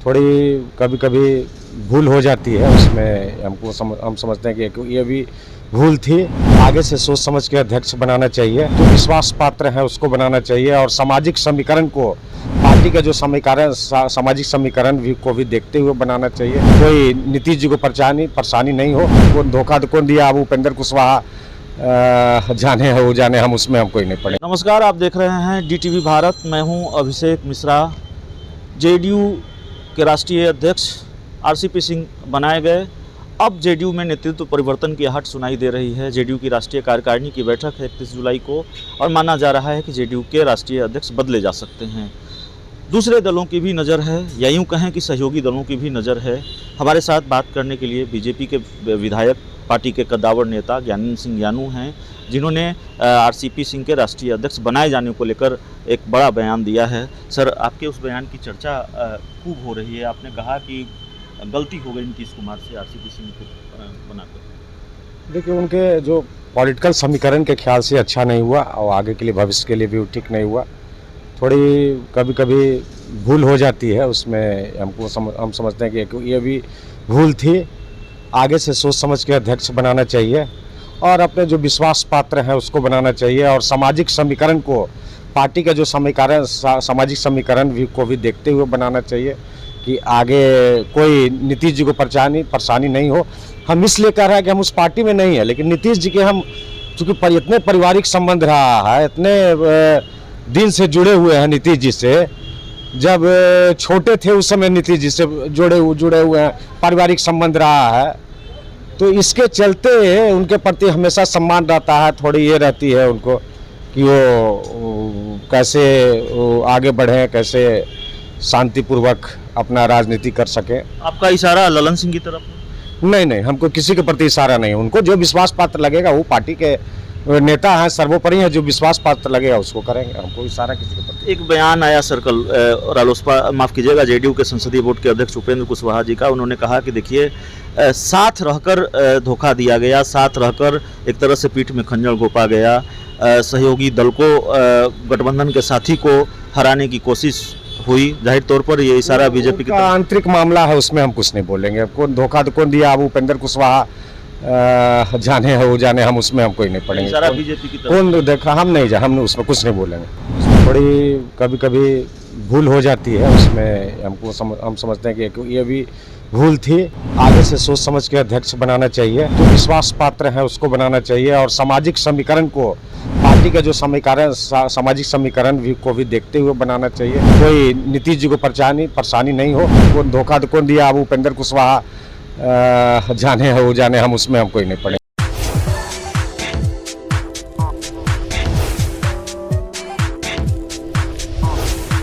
थोड़ी कभी कभी भूल हो जाती है उसमें। हम समझते हैं कि ये भी भूल थी। आगे से सोच समझ के अध्यक्ष बनाना चाहिए, जो विश्वास पात्र है उसको बनाना चाहिए, और सामाजिक समीकरण को, पार्टी का जो समीकरण, सामाजिक समीकरण भी को भी देखते हुए बनाना चाहिए। कोई नीतीश जी को परेशानी नहीं हो। कौन धोखा कौन दिया, अब उपेंद्र कुशवाहा जाने है, वो जाने, हम उसमें हम कोई नहीं पड़े। नमस्कार, आप देख रहे हैं DTV भारत। मैं हूं अभिषेक मिश्रा। जेडीयू के राष्ट्रीय अध्यक्ष RCP सिंह बनाए गए। अब जेडीयू में नेतृत्व परिवर्तन की आहट सुनाई दे रही है। जेडीयू की राष्ट्रीय कार्यकारिणी की बैठक है 31 जुलाई को, और माना जा रहा है कि जेडीयू के राष्ट्रीय अध्यक्ष बदले जा सकते हैं। दूसरे दलों की भी नज़र है, या यूँ कहें कि सहयोगी दलों की भी नज़र है। हमारे साथ बात करने के लिए बीजेपी के विधायक, पार्टी के कद्दावर नेता ज्ञानेंद्र सिंह ज्ञानू हैं, जिन्होंने RCP सिंह के राष्ट्रीय अध्यक्ष बनाए जाने को लेकर एक बड़ा बयान दिया है। सर, आपके उस बयान की चर्चा खूब हो रही है। आपने कहा कि गलती हो गई नीतीश कुमार से RCP सिंह को बनाकर। देखिए, उनके जो पॉलिटिकल समीकरण के ख्याल से अच्छा नहीं हुआ, और आगे के लिए, भविष्य के लिए भी ठीक नहीं हुआ। थोड़ी कभी कभी भूल हो जाती है उसमें। हम समझते हैं कि ये भी भूल थी। आगे से सोच समझ के अध्यक्ष बनाना चाहिए, और अपने जो विश्वास पात्र है उसको बनाना चाहिए, और सामाजिक समीकरण को, पार्टी का जो समीकरण, सामाजिक समीकरण भी को भी देखते हुए बनाना चाहिए कि आगे कोई नीतीश जी को परेशानी नहीं हो। हम इसलिए कह रहे हैं कि हम उस पार्टी में नहीं है, लेकिन नीतीश जी के हम चूँकि इतने पारिवारिक संबंध रहा है, इतने दिन से जुड़े हुए हैं नीतीश जी से। जब छोटे थे उस समय नीतीश जी से जुड़े हुए हैं, पारिवारिक संबंध रहा है, तो इसके चलते उनके प्रति हमेशा सम्मान रहता है। थोड़ी ये रहती है उनको कि वो कैसे आगे बढ़े, कैसे शांतिपूर्वक अपना राजनीति कर सके। आपका इशारा ललन सिंह की तरफ? नहीं, हमको किसी के प्रति इशारा नहीं। उनको जो विश्वास पात्र लगेगा, वो पार्टी के नेता हैं, सर्वोपरि हैं, जो विश्वास पात्र लगेगा उसको करेंगे। हमको इशारा किसी के प्रति। एक बयान आया सर्कल रालोसपा, माफ़ कीजिएगा, जेडीयू के संसदीय बोर्ड के अध्यक्ष उपेंद्र कुशवाहा जी का। उन्होंने कहा कि देखिए, साथ रहकर धोखा दिया गया, साथ रहकर एक तरह से पीठ में खंजर घोंपा गया। सहयोगी दल को, गठबंधन के साथी को हराने की कोशिश हुई। जाहिर तौर पर ये इशारा बीजेपी की आंतरिक मामला है, उसमें हम कुछ नहीं बोलेंगे। कौन धोखा कौन दिया, अब उपेंद्र कुशवाहा जाने है, वो जाने, हम उसमें हम कोई नहीं पड़ेंगे। इशारा बीजेपी की तरफ। कौन देखा, हम उसमें कुछ नहीं बोलेंगे। थोड़ी कभी कभी भूल हो जाती है उसमें। हम समझते हैं कि ये भी भूल थी। आगे से सोच समझ के अध्यक्ष बनाना चाहिए, जो विश्वास पात्र है उसको बनाना चाहिए, और सामाजिक समीकरण को, पार्टी का जो समीकरण, सामाजिक समीकरण भी को भी देखते हुए बनाना चाहिए। कोई नीतीश जी को परेशानी नहीं हो। कौन धोखा कौन दिया, अब उपेंद्र कुशवाहा जाने है, वो जाने, हम उसमें हम कोई नहीं पड़े।